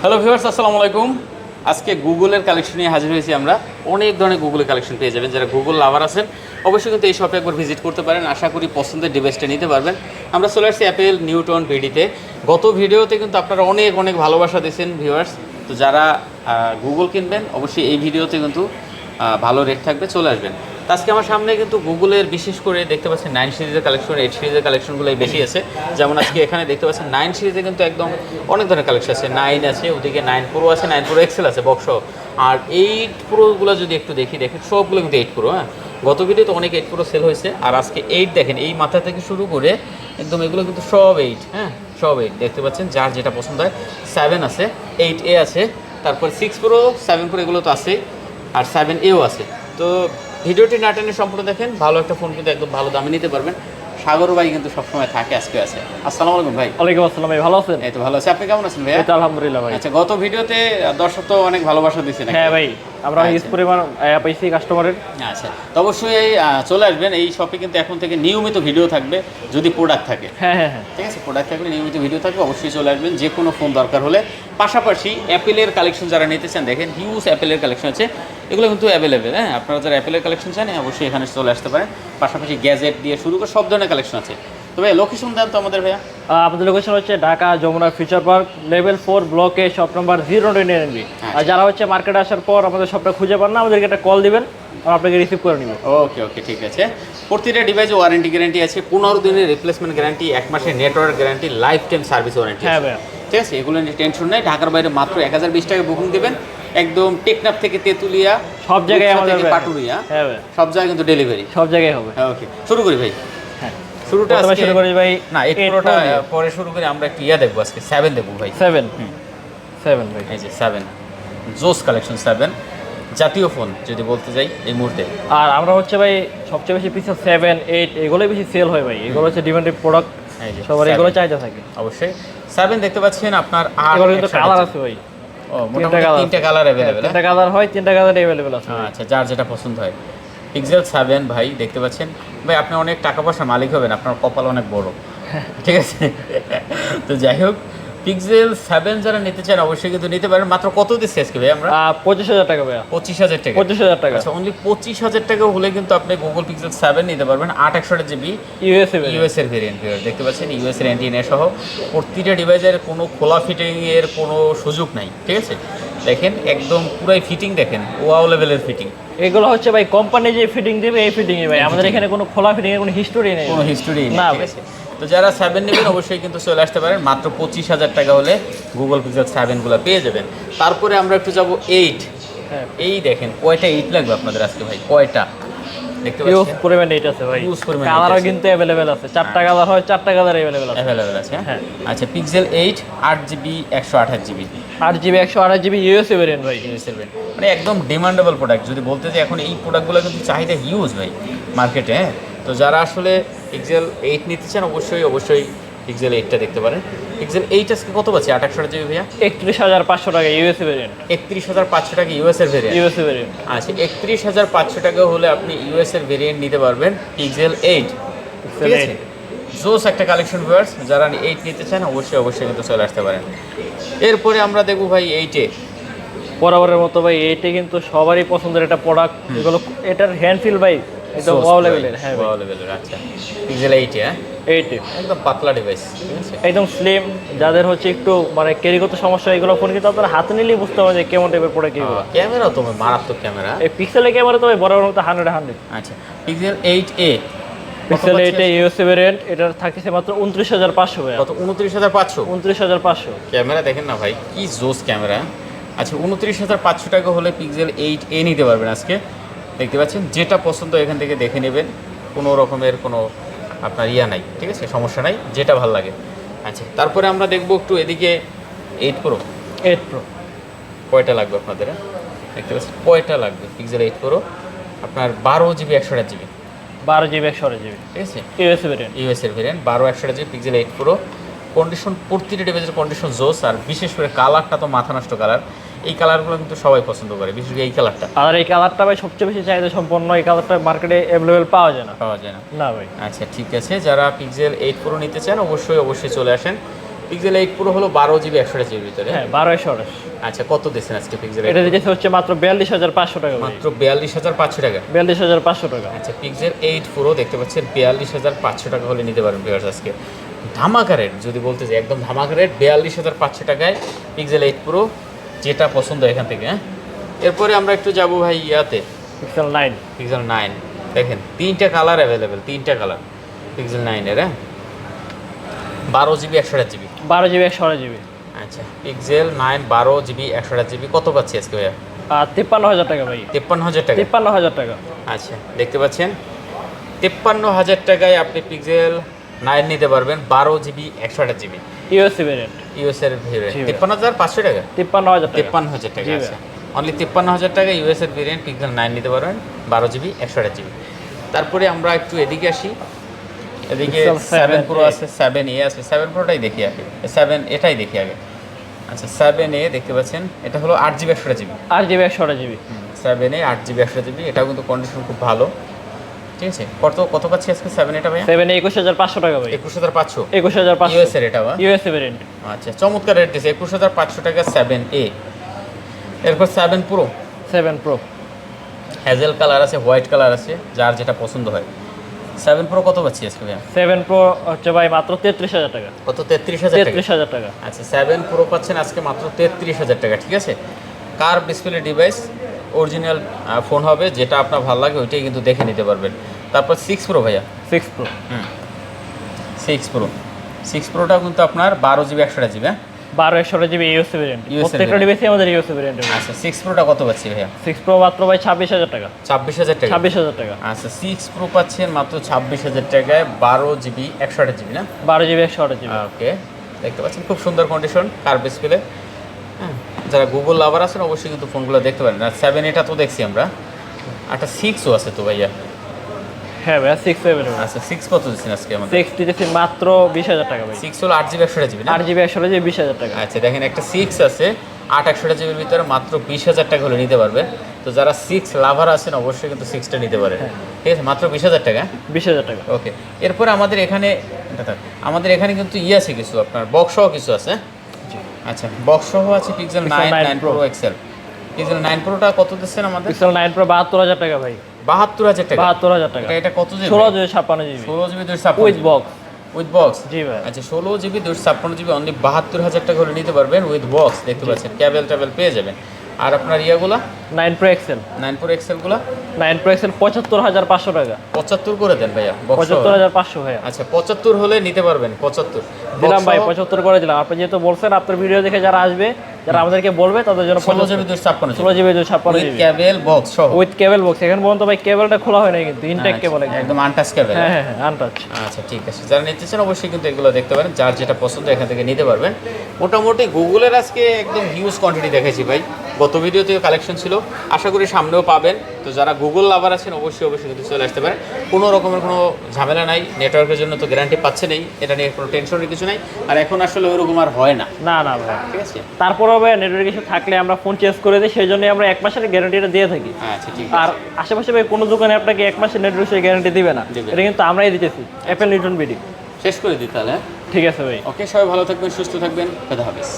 Hello viewers, আসসালামু আলাইকুম। আজকে গুগলের কালেকশন নিয়ে হাজির হয়েছি আমরা। অনেক ধরনের গুগলের কালেকশন পেয়ে যাবেন। যারা গুগল লাভার আছেন অবশ্যই কিন্তু এই শপে একবার ভিজিট করতে পারেন। আশা করি পছন্দের ডিভাইসটা নিতে পারবেন। আমরা চলে আসছি অ্যাপেল নিউটন ভিডিতে। গত ভিডিওতে কিন্তু আপনারা অনেক অনেক ভালোবাসা দিয়েছেন ভিউয়ার্স। তো যারা গুগল কিনবেন অবশ্যই এই ভিডিওতে কিন্তু ভালো রেট থাকবে, চলে আসবেন। তো আজকে আমার সামনে কিন্তু গুগলের বিশেষ করে দেখতে পাচ্ছেন 9 সিরিজের কালেকশন, 8 সিরিজের কালেকশনগুলোই বেশি আছে। যেমন আজকে এখানে দেখতে পাচ্ছেন 9 সিরিজে কিন্তু একদম অনেক ধরনের কালেকশন আছে। 9 আছে, ওদিকে 9 প্রো আছে, 9 প্রো এক্সেল আছে বক্স। আর 8 প্রোগুলো যদি একটু দেখেন সবগুলো কিন্তু 8 প্রো। হ্যাঁ, গত ভিডিওতে অনেক 8 প্রো সেল হয়েছে। আর আজকে 8 দেখেন, এই মাথা থেকে শুরু করে একদম এগুলো কিন্তু সব 8। হ্যাঁ, সব 8 দেখতে পাচ্ছেন। যার যেটা পছন্দ হয়। 7 আছে, 8A আছে, তারপর 6 প্রো, 7 প্রো এগুলো তো আছেই, আর 7Aও আছে। তো ভিডিওটি না টেনে সম্পূর্ণ দেখেন, ভালো একটা ফোন কিন্তু একদম ভালো দামে নিতে পারবেন। সাগর ভাই কিন্তু সবসময় থাকে, আজকে আছে। আসসালামু আলাইকুম ভাই। ওয়ালাইকুম আসসালাম ভাই, ভালো আছেন? এই তো ভালো আছি, আপনি কেমন আছেন ভাই? এই তো আলহামদুলিল্লাহ ভাই। আচ্ছা, গত ভিডিওতে দর্শক তো অনেক ভালোবাসা দিয়েছে নাকি? হ্যাঁ ভাই, আমরা আচ্ছা। ইউজ পরিমাণ পাইছি কাস্টমারের। আচ্ছা, তো অবশ্যই চলে আসবেন। এই শপে কিন্তু এখন থেকে নিয়মিত ভিডিও থাকবে, যদি প্রোডাক্ট থাকে। হ্যাঁ হ্যাঁ হ্যাঁ, ঠিক আছে, প্রোডাক্ট থাকলে নিয়মিত ভিডিও থাকবে, অবশ্যই চলে আসবেন। যে কোনো ফোন দরকার হলে। পাশাপাশি অ্যাপেলের কালেকশন যারা নিতে চান, দেখেন হিউজ অ্যাপেলের কালেকশন আছে, এগুলো কিন্তু অ্যাভেলেবেল। হ্যাঁ, আপনারা যারা অ্যাপেলের কালেকশন চান অবশ্যই এখানে চলে আসতে পারেন। পাশাপাশি গ্যাজেট দিয়ে শুরু করে সব ধরনের কালেকশন আছে। তো ভাই লোকেশন দেন তো আমাদের ভাইয়া। আমাদের লোকেশন হচ্ছে Dhaka Jamuna future park level 4 ব্লকে শপ নাম্বার 099। আর যারা হচ্ছে মার্কেটে আসার পর আমাদের শপটা খুঁজে পান না, আমাদেরকে একটা কল দিবেন, আমরা আপনাকে রিসিভ করে নিব। ওকে ওকে, ঠিক আছে। প্রতিটা ডিভাইসে ওয়ারেন্টি গ্যারান্টি আছে, 15 দিনের রিপ্লেসমেন্ট গ্যারান্টি, 1 মাসের network guarantee, life time service warranty. হ্যাঁ ভাইয়া, ঠিক আছে, এগুলো নিয়ে টেনশন নেই। ঢাকার বাইরে মাত্র 1020 টাকা বুকিং দেবেন। একদম টেকনাফ থেকে তেতুলিয়া, সব জায়গায় রূপসা আমাদের থেকে পাটুরিয়া, হ্যাঁ ভাই, সব জায়গায় কিন্তু ডেলিভারি। সব জায়গায় হবে। ওকে, শুরু করি ভাই। হ্যাঁ, শুরুটা প্রথমে আজকে শুরু করি ভাই। না, 8 প্রোটা পরে শুরু করি। আমরা একটু দেখবো আজকে 7 দেখবো ভাই। 7 ভাই। এই যে 7 জোস কালেকশন 7 জাতীয় ফোন যদি বলতে যাই এই মুহূর্তে। আর আমরা হচ্ছে ভাই সবচেয়ে বেশি পিছনে 7, 8 এগুলোই বেশি সেল হয় ভাই। এগুলো হচ্ছে ডিমান্ডেড প্রোডাক্ট, এই যে সবার এগুলো চাহিদা থাকে। অবশ্যই 7 দেখতে পাচ্ছেন আপনার। আর এগুলো কিন্তু কালার আছে ভাই, ও মোটামুটি 3টা কালার अवेलेबल। 3টা কালার হয়, 3টা কালার अवेलेबल আছে। আচ্ছা, যার যেটা পছন্দ হয়। পিক্সেল 7 ভাই দেখতে পাচ্ছেন। ভাই আপনি অনেক টাকা পয়সার মালিক হবেন, আপনার কপাল অনেক বড়। ঠিক আছে, তো যাই হোক, পিক্সেল 7 যারা নিতে চান অবশ্যই কিন্তু নিতে পারেন। মাত্র কত দিচ্ছি আজকে ভাই আমরা? 25,000 টাকা ভাইয়া। 25,000 টাকা। 25,000 টাকা। আচ্ছা, অনলি 25,000 টাকা হলে কিন্তু আপনি গুগল পিক্সেল 7 নিতে পারবেন। 8/128 জিবি ইউএস এর ভেরিয়েন্ট। দেখতে পাচ্ছেন ইউএস এর অ্যান্টিনা সহ। প্রতিটা ডিভাইসের কোনো খোলা ফিটিং এর কোনো সুযোগ নাই। ঠিক আছে, দেখেন একদম পুরাই ফিটিং, দেখেন ওয়াও লেভেলের ফিটিং। এগুলো হচ্ছে ভাই কোম্পানি যে ফিটিং দিবে এই ফিটিং ভাই, আমাদের এখানে কোনো খোলা ফিটিং এর কোনো হিস্টোরি নেই। কোনো হিস্টোরি নেই, না ঠিক আছে। তো যারা 7 নেবেন অবশ্যই কিন্তু চলে আসতে পারেন। মাত্র 25,000 টাকা হলে গুগল পিক্সেল 7 গুলো পেয়ে যাবেন। তারপরে আমরা একটু যাব 8। হ্যাঁ, এই দেখেন কয়টা 8 লাগবে আপনাদের আজকে ভাই, কয়টা দেখতে ইউজ পাচ্ছেন? পরিমাণ এইট আছে ভাই, ইউজ পরিমাণ কালারও কিন্তু अवेलेबल আছে। 4টা কালার হয়, 4টা কালার अवेलेबल আছে। অ্যাভেলেবেল আছে। হ্যাঁ, আচ্ছা, pixel 8 8GB 128 GB 8GB 128GB USA variant ভাই। মানে একদম ডিমান্ডেবল প্রোডাক্ট। যদি বলতে চাই এখন এই প্রোডাক্টগুলো কিন্তু চাহিদা হিউজ ভাই মার্কেটে। হ্যাঁ, তো যারা আসলে পিক্সেল 8 নিতে চান অবশ্যই পিক্সেল 8টা দেখতে পারেন। পিক্সেল 8 আজকে কত পাচ্ছি? 8/128 জিবি ভাইয়া 31,500 টাকা ইউএসএ ভেরিয়েন্ট। 31,500 টাকা ইউএস এর ভেরিয়েন্ট। USA variant. আচ্ছা, 31,500 টাকা হলে আপনি ইউএস এর ভেরিয়েন্ট নিতে পারবেন পিক্সেল 8। ঠিক আছে, জোস একটা কালেকশন ভিউয়ার্স। যারা 8 নিতে চান অবশ্যই কিন্তু চলে আসতে পারেন। এরপরে আমরা দেখবো ভাই 8-এ বরাবরের মতো ভাই, এইটা কিন্তু সবারই পছন্দের একটা প্রোডাক্ট। এগুলো এটার হ্যান্ড ফিল ভাই একদম ওয়াও লেভেলের। হ্যাঁ ভাই, ওয়াও লেভেলের। আচ্ছা, পিক্সেল 8 হ্যাঁ, এইটা একদম পাতলা ডিভাইস। ঠিক আছে, একদম স্লিম। যাদের হচ্ছে একটু মানে ক্যারি করতে সমস্যা, এগুলো ফোন কিন্তু আপনারা হাতে নিলেই বুঝতে পারবেন যে কেমন টাইপের প্রোডাক্ট এগুলো। ক্যামেরাও তো মারাত্মক ক্যামেরা। এই পিক্সেলের ক্যামেরা তো ভাই বরাবর মতো 100/100। আচ্ছা, pixel 8A pixel 8 USA variant, এটার থাকছে মাত্র 29,500 ভাই। কত? 29,500। 29,500 ক্যামেরা দেখেন না ভাই, কি জোস ক্যামেরা। আচ্ছা, 29,500 টাকা হলে পিক্সেল 8A নিতে পারবেন আজকে। দেখতে পাচ্ছেন, যেটা পছন্দ এখান থেকে দেখে নেবেন। কোনো রকমের কোনো আপনার নাই, ঠিক আছে, সমস্যা নাই, যেটা ভালো লাগে। আচ্ছা, তারপরে আমরা দেখবো একটু এদিকে 8 প্রো। 8 প্রো কয়টা লাগবে আপনাদের? দেখতে পাচ্ছেন কয়টা লাগবে পিক্সেল 8 প্রো আপনার 12GB 128 জিবি 12GB 128GB, ঠিক আছে, ইউএসএ ভেরিয়েন্ট। ইউএস এর variant 12/128 GB pixel 8 pro. Condition প্রতিটা ডিভাইসের কন্ডিশন জোস। আর বিশেষ করে কালারটা তো মাথা নষ্ট কালার। এই কালারগুলো কিন্তু সবাই পছন্দ করে, বিশেষ করে এই কালারটা। আর এই কালারটা ভাই সবচেয়ে বেশি চাহিদা সম্পন্ন। এই কালারটা মার্কেটে অ্যাভেলেবেল পাওয়া যায় না। পাওয়া যায় না। না ভাই। আচ্ছা, ঠিক আছে, যারা পিক্সেল 8 প্রো নিতে চান অবশ্যই চলে আসেন। পিক্সেল 8 প্রো হলো 12 জিবি 128 জিবির ভিতরে। হ্যাঁ 1228। আচ্ছা কত দিচ্ছেন আজকে পিক্সেল? এটা দিতেছে হচ্ছে মাত্র 42500 টাকা ভাই। মাত্র 42500 টাকা। 42500 টাকা। আচ্ছা পিক্সেল 8 প্রো দেখতে পাচ্ছেন 42500 টাকা হলে নিতে পারেন ভিউয়ার্স আজকে। ধামাকা রেট যদি বলতে চাই, একদম ধামাকা রেট 42500 টাকায় পিক্সেল 8 প্রো, যেটা পছন্দ এখান থেকে। হ্যাঁ এরপরে আমরা একটু যাব ভাই ইয়াতে, পিক্সেল 9। পিক্সেল 9 দেখেন 3টা কালার অ্যাভেলেবেল, 3টা কালার পিক্সেল 9 এর। হ্যাঁ 12 জিবি 128 জিবি। 12 GB 128 GB. আচ্ছা পিক্সেল 9 12 জিবি 128 জিবি কত পাচ্ছি আজকে ভাইয়া? 53000 টাকা ভাই। 53000 টাকা। 53000 টাকা। আচ্ছা দেখতে পাচ্ছেন 53000 টাকায় আপনি পিক্সেল 9 নিতে পারবেন 12 GB 128 GB USA variant. US এর ভেরিয়েন্ট। জি ভাই। 53500 টাকা। 53000 টাকা। 53000 টাকা। জি ভাই। আচ্ছা অনলি 53000 টাকা ইউএস এর ভেরিয়েন্ট পিক্সেল 9 নিতে পারবেন 12 জিবি 128 জিবি। তারপরে আমরা একটু এদিকে আসি, এদিকে Pixel 7 প্রো 7a আছে, 7a আছে। 7 প্রোটাই দেখি আগে, 7 এটাই দেখি আগে। আচ্ছা 7a দেখতে পাচ্ছেন এটা হলো 8 GB 128 GB. 8 GB 128 GB. 7a 8 GB 128 GB, এটাও কিন্তু কন্ডিশন খুব ভালো। ঠিক আছে কত কত পাচ্ছি আজকে 7 এটা ভাইয়া? 7 21500 টাকা ভাই। 21500 21500 ইউএস এর এটা বা ইউএসএ ভেরিয়েন্ট। আচ্ছা চমৎকার রেট দিয়েছে 21500 টাকা 7a। এরপর 7 প্রো 7 প্রো হ্যাজেল কালার আছে, হোয়াইট কালার আছে, যার যেটা পছন্দ হয়। 7 প্রো কত পাচ্ছি আজকে ভাইয়া? 7 প্রো হচ্ছে ভাই মাত্র 33000 টাকা। কত? 33000 টাকা। 33000 টাকা। আচ্ছা 7 প্রো পাচ্ছেন আজকে মাত্র 33000 টাকা। ঠিক আছে কার ডিসপ্লে ডিভাইস, অরিজিনাল ফোন হবে, যেটা আপনার ভালো লাগে ওইটাই কিন্তু দেখে নিতে পারবেন। তারপর 6 প্রো ভাইয়া। 6 প্রো 6 প্রো 6 প্রোটাও কিন্তু আপনার 12 জিবি 128 জিবি। হ্যাঁ 12 128 জিবি ইউএসএ ভেরিয়েন্ট। USL প্রত্যেকটা ডিভাইসে আমাদের ইউএসএ ভেরিয়েন্ট। আচ্ছা 6 প্রোটা কত পাচ্ছি ভাইয়া? 6 প্রো মাত্র ভাই 26000 টাকা। 26000 টাকা। 26000 টাকা। আচ্ছা 6 প্রো পাচ্ছেন মাত্র 26000 টাকায় 12 জিবি 128 জিবি না? 12 জিবি 128 জিবি। ওকে দেখতে পাচ্ছেন খুব সুন্দর কন্ডিশন, কার ডিসপ্লে। হ্যাঁ যারা গুগল লাভার আছেন অবশ্যই কিন্তু ফোনগুলো দেখতে পারেন। আর 7 এটা তো দেখছি আমরা, একটা 6ও আছে তো ভাইয়া। হ্যাঁ ভাই 6 7। আচ্ছা 6 কত দিচ্ছেন আজকে আমাদের? 6 দিতেছি মাত্র 20000 টাকা ভাই। 6 হলো 8 জিবি 128 জিবি না? 8 জিবি 128 জিবি 20000 টাকা। আচ্ছা দেখেন একটা 6 আছে 8 128 জিবির ভিতরে মাত্র 20000 টাকা হলে নিতে পারবে। তো যারা 6 লাভার আছেন অবশ্যই কিন্তু 6টা নিতে পারেন। ঠিক আছে মাত্র 20000 টাকা। 20000 টাকা। ওকে এরপর আমাদের এখানে আমাদের এখানে কিন্তু আছে কিছু আপনার বক্স সহ কিছু আছে। জি। আচ্ছা বক্স সহ আছে pixel 9 9 pro Pro XL. Pixel 9 প্রোটা কত দিচ্ছেন আমাদের? পিক্সেল 9 প্রো 72000 টাকা ভাই। 72000 টাকা। 72000 টাকা। এটা কত GB? 16 GB 56 GB 16 GB 256 with box. With box. জি ভাই। আচ্ছা 16 জিবি 256 জিবি অনলি 72000 টাকা হলে নিতে পারবেন উইথ বক্স। দেখতে পাচ্ছেন কেবল টেবল পেয়ে যাবেন। আর আপনার ইয়াগুলা 9 প্রো এক্সেল। 9 প্রো এক্সেলগুলা 9 প্রো এক্সেল 75500 টাকা। 75 করে দেন ভাইয়া বক্স। 75500 ভাইয়া। আচ্ছা 75 হলে নিতে পারবেন 75 দিলাম ভাই 75 করে দিলাম। আপনি যেহেতু বলছেন আপনার ভিডিও দেখে যারা আসবে, যারা আমাদেরকে বলবে তাদের জন্য 16 GB 256 16 GB 256 with GB cable box সহ। With cable box. এখন পর্যন্ত ভাই কেবলটা খোলা হয় নাই কিন্তু ইনটেক কেবল একদম আনটাচ কেবল। হ্যাঁ হ্যাঁ আনটাচ। আচ্ছা ঠিক আছে যারা নিতে চান অবশ্যই কিন্তু এগুলো দেখতে পারেন, যার যেটা পছন্দ এখান থেকে নিতে পারবেন। মোটামুটি গুগলের আজকে একদম হিউজ কোয়ান্টিটি দেখেছি ভাই, গত ভিডিওতেও কালেকশন ছিল, আশা করি সামনেও পাবেন। তো যারা গুগল লাভার আছেন অবশ্যই অবশ্যই কিন্তু চলে আসতে পারেন। কোনো রকমের কোনো ঝামেলা নাই, নেটওয়ার্কের জন্য তো গ্যারান্টি পাচ্ছে নেই, এটা নিয়ে কোনো টেনশনের কিছু নাই। আর এখন আসলে ওইরকম আর হয় না। না না ভাই ঠিক আছে তারপরেও ভাই নেটওয়ার্ক ইস্যু থাকলে আমরা ফোন চেঞ্জ করে দিই, সেই জন্য আমরা 1 মাসের গ্যারান্টিটা দিয়ে থাকি। আচ্ছা ঠিক আর আশেপাশে ভাই কোনো দোকানে আপনাকে 1 মাসের নেটওয়ার্ক গ্যারান্টি দিবে না, দিবে। এটা কিন্তু আমরাই দিতেছি অ্যাপেল নিউটন বিডি। শেষ করে দিই তাহলে। ঠিক আছে ভাই। ওকে সবাই ভালো থাকবেন, সুস্থ থাকবেন, খোদা হাফেজ।